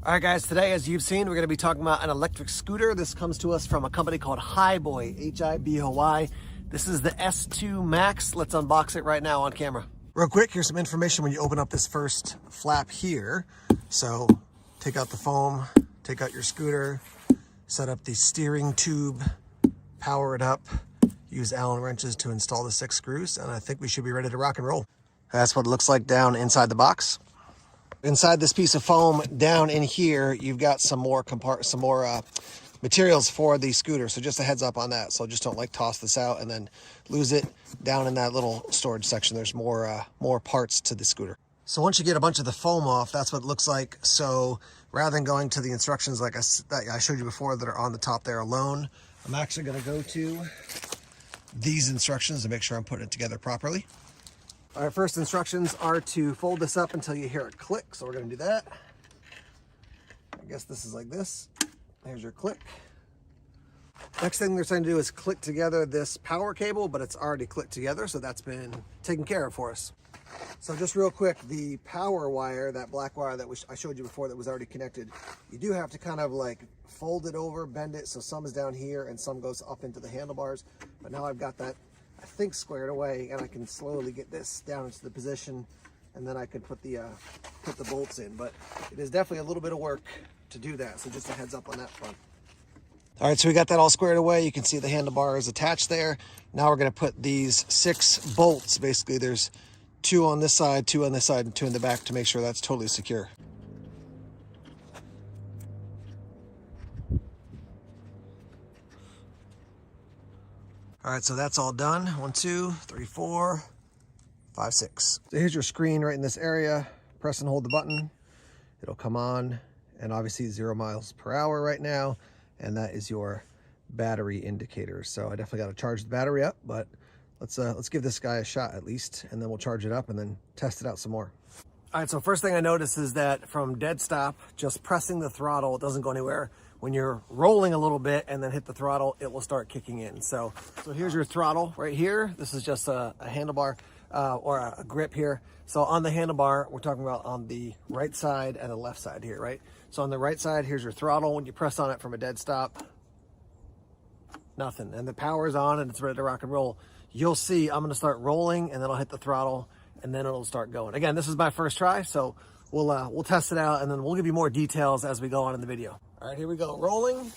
All right, guys, today, as you've seen, we're going to be talking about an electric scooter. This comes to us from a company called Hiboy, H-I-B-O-Y. This is the S2 Max. Let's unbox it right now on camera. Real quick, here's some information when you open up this first flap here. So take out the foam, take out your scooter, set up the steering tube, power it up, use Allen wrenches to install the 6 screws, and I think we should be ready to rock and roll. That's what it looks like down inside the box. Inside this piece of foam down in here, you've got some more materials for the scooter. So just a heads up on that. So just don't like toss this out and then lose it. Down in that little storage section, there's more parts to the scooter. So once you get a bunch of the foam off, that's what it looks like. So rather than going to the instructions like I showed you before that are on the top there alone, I'm actually going to go to these instructions to make sure I'm putting it together properly. All right, first instructions are to fold this up until you hear it click. So we're going to do that. I guess this is like this. There's your click. Next thing they're saying to do is click together this power cable, but it's already clicked together. So that's been taken care of for us. So just real quick, the power wire, that black wire that I showed you before that was already connected, you do have to kind of like fold it over, bend it. So some is down here and some goes up into the handlebars. But now I've got that, I think, squared away, and I can slowly get this down into the position, and then I could put the bolts in. But it is definitely a little bit of work to do that, so just a heads up on that front. All right, so we got that all squared away. You can see the handlebar is attached there. Now we're going to put these 6 bolts. Basically, there's 2 on this side, 2 on this side, and 2 in the back to make sure that's totally secure. All right, so that's all done. 1, 2, 3, 4, 5, 6. So here's your screen right in this area. Press and hold the button. It'll come on, and obviously 0 miles per hour right now. And that is your battery indicator. So I definitely got to charge the battery up, but let's give this guy a shot at least, and then we'll charge it up and then test it out some more. All right, so first thing I noticed is that from dead stop, just pressing the throttle, it doesn't go anywhere. When you're rolling a little bit and then hit the throttle, it will start kicking in. So here's your throttle right here. This is just a handlebar or a grip here. So on the handlebar, we're talking about on the right side and the left side here, right? So on the right side, here's your throttle. When you press on it from a dead stop, nothing. And the power is on and it's ready to rock and roll. You'll see I'm going to start rolling and then I'll hit the throttle and then it'll start going. Again, this is my first try, so we'll test it out and then we'll give you more details as we go on in the video. All right, here we go, rolling.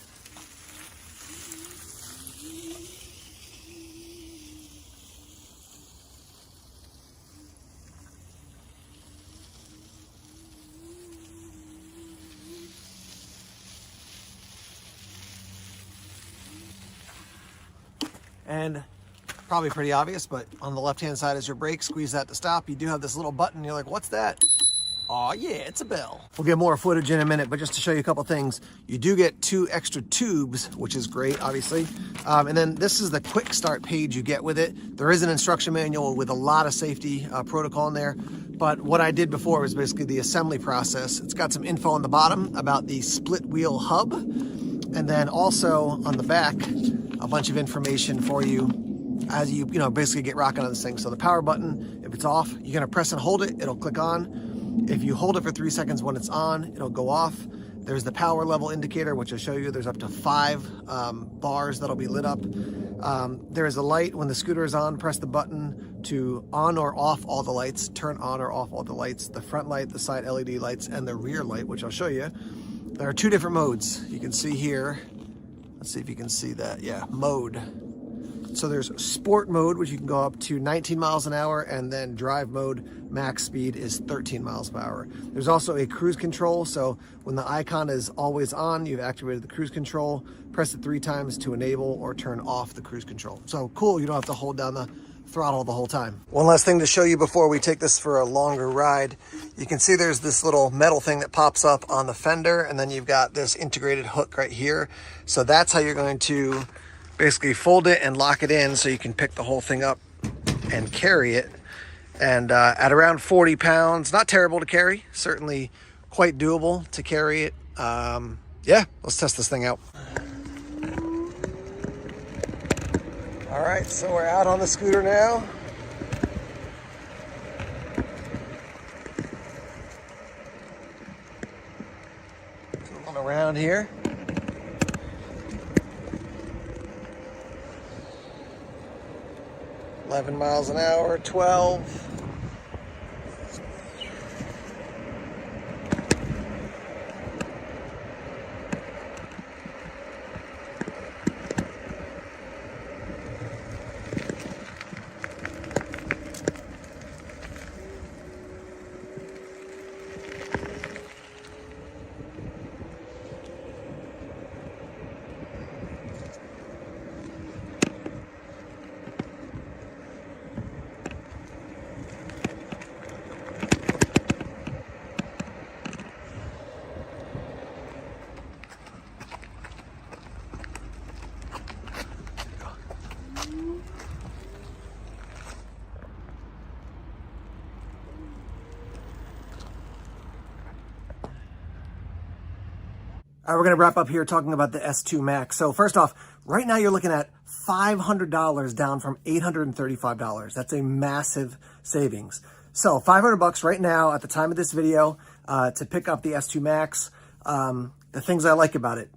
And probably pretty obvious, but on the left-hand side is your brake. Squeeze that to stop. You do have this little button. You're like, what's that? Oh yeah, it's a bell. We'll get more footage in a minute, but just to show you a couple things, you do get 2 extra tubes, which is great, obviously. And then this is the quick start page you get with it. There is an instruction manual with a lot of safety protocol in there. But what I did before was basically the assembly process. It's got some info on the bottom about the split wheel hub. And then also on the back, a bunch of information for you as you basically get rocking on this thing. So the power button, if it's off, you're gonna press and hold it, it'll click on. If you hold it for 3 seconds when it's on, it'll go off. There's the power level indicator, which I'll show you. There's up to 5 bars that'll be lit up. There is a light when the scooter is on. Press the button to on or off all the lights, turn on or off all the lights, the front light, the side LED lights, and the rear light, which I'll show you. There are 2 different modes. You can see here, let's see if you can see that. Yeah, mode. So there's sport mode, which you can go up to 19 miles an hour, and then drive mode, max speed is 13 miles per hour. There's also a cruise control. So when the icon is always on, you've activated the cruise control. Press it 3 times to enable or turn off the cruise control. So cool, you don't have to hold down the throttle the whole time. One last thing to show you before we take this for a longer ride. You can see there's this little metal thing that pops up on the fender, and then you've got this integrated hook right here. So that's how you're going to basically fold it and lock it in so you can pick the whole thing up and carry it. And at around 40 pounds, not terrible to carry, certainly quite doable to carry it. Yeah, let's test this thing out. All right, so we're out on the scooter now. around here. $11 miles an hour, 12. All right, we're going to wrap up here talking about the S2 Max. So first off, right now you're looking at $500 down from $835. That's a massive savings. So $500 right now at the time of this video to pick up the S2 Max. The things I like about it,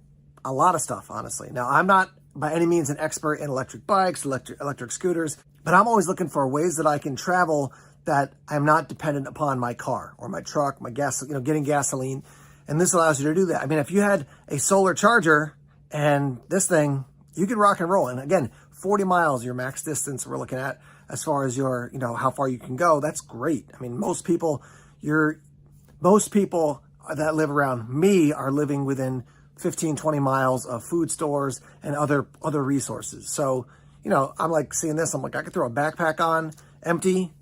a lot of stuff, honestly. Now, I'm not by any means an expert in electric bikes, electric scooters, but I'm always looking for ways that I can travel that I'm not dependent upon my car or my truck, my gas, getting gasoline. And this allows you to do that. I mean, if you had a solar charger and this thing, you could rock and roll. And again, 40 miles, your max distance we're looking at as far as your, how far you can go. That's great. I mean, most people that live around me are living within 15, 20 miles of food stores and other resources. So, I'm like seeing this, I'm like, I could throw a backpack on, empty,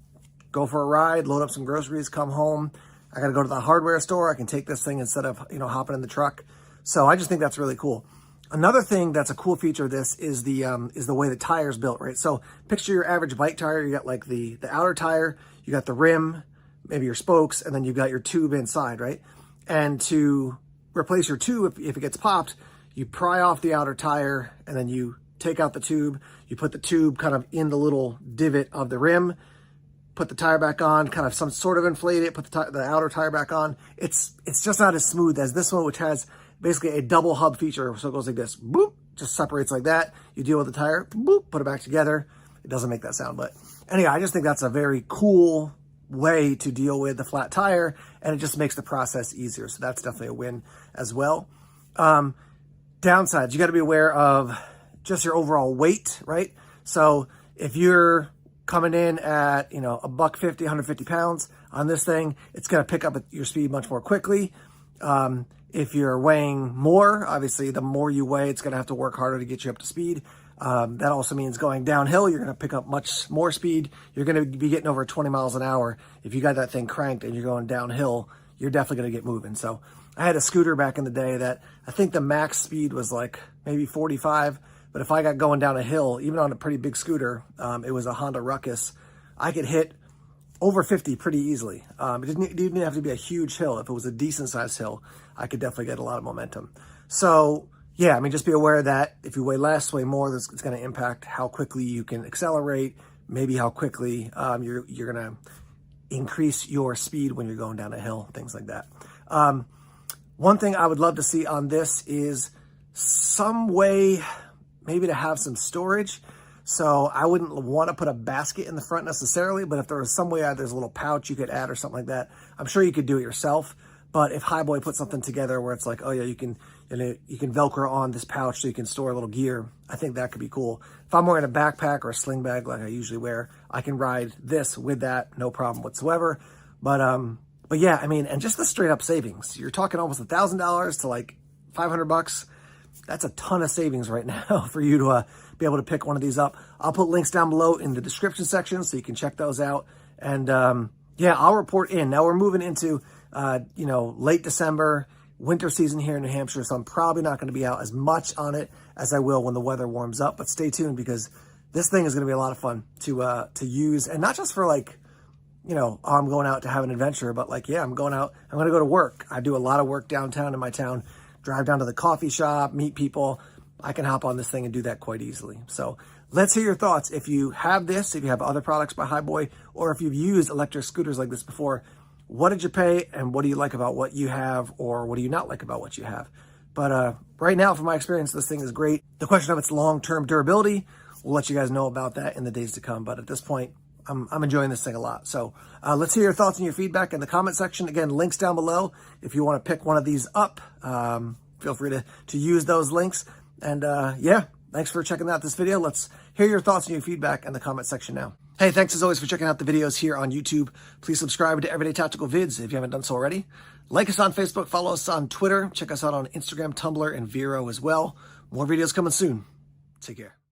go for a ride, load up some groceries, come home. I got to go to the hardware store. I can take this thing instead of, hopping in the truck. So I just think that's really cool. Another thing that's a cool feature of this is the way the tire's built, right? So picture your average bike tire. You got like the outer tire, you got the rim, maybe your spokes, and then you've got your tube inside, right? And to replace your tube, if it gets popped, you pry off the outer tire and then you take out the tube. You put the tube kind of in the little divot of the rim, put the tire back on, kind of some sort of inflate it, put the outer tire back on. It's just not as smooth as this one, which has basically a double hub feature. So it goes like this, boop, just separates like that. You deal with the tire, boop, put it back together. It doesn't make that sound, but anyway, I just think that's a very cool way to deal with the flat tire, and it just makes the process easier. So that's definitely a win as well. Downsides, you got to be aware of just your overall weight, right? So if you're coming in at, $150, 150 pounds on this thing, it's going to pick up your speed much more quickly. If you're weighing more, obviously the more you weigh, it's going to have to work harder to get you up to speed. That also means going downhill, you're going to pick up much more speed. You're going to be getting over 20 miles an hour. If you got that thing cranked and you're going downhill, you're definitely going to get moving. So I had a scooter back in the day that I think the max speed was like maybe 45. But if I got going down a hill, even on a pretty big scooter, it was a Honda Ruckus, I could hit over 50 pretty easily. It didn't have to be a huge hill. If it was a decent sized hill, I could definitely get a lot of momentum. So yeah, I mean, just be aware that if you weigh less, weigh more, it's going to impact how quickly you can accelerate, maybe how quickly you're going to increase your speed when you're going down a hill, things like that. One thing I would love to see on this is some way maybe to have some storage. So I wouldn't want to put a basket in the front necessarily, but if there was some way there's a little pouch you could add or something like that, I'm sure you could do it yourself. But if Hiboy put something together where it's like, oh yeah, you can Velcro on this pouch so you can store a little gear, I think that could be cool. If I'm wearing a backpack or a sling bag like I usually wear, I can ride this with that, no problem whatsoever. But yeah, I mean, and just the straight up savings, you're talking almost $1,000 to like $500. That's a ton of savings right now for you to be able to pick one of these up. I'll put links down below in the description section so you can check those out. And yeah, I'll report in. Now we're moving into, late December, winter season here in New Hampshire. So I'm probably not going to be out as much on it as I will when the weather warms up. But stay tuned because this thing is going to be a lot of fun to use. And not just for like, I'm going out to have an adventure, but like, yeah, I'm going to go to work. I do a lot of work downtown in my town. Drive down to the coffee shop, meet people. I can hop on this thing and do that quite easily. So let's hear your thoughts. If you have this, if you have other products by Hiboy, or if you've used electric scooters like this before, what did you pay and what do you like about what you have, or what do you not like about what you have? But right now, from my experience, this thing is great. The question of its long-term durability, we'll let you guys know about that in the days to come. But at this point, I'm enjoying this thing a lot. So let's hear your thoughts and your feedback in the comment section. Again, links down below. If you want to pick one of these up, feel free to use those links. And yeah, thanks for checking out this video. Let's hear your thoughts and your feedback in the comment section now. Hey, thanks as always for checking out the videos here on YouTube. Please subscribe to Everyday Tactical Vids if you haven't done so already. Like us on Facebook, follow us on Twitter, check us out on Instagram, Tumblr, and Vero as well. More videos coming soon. Take care.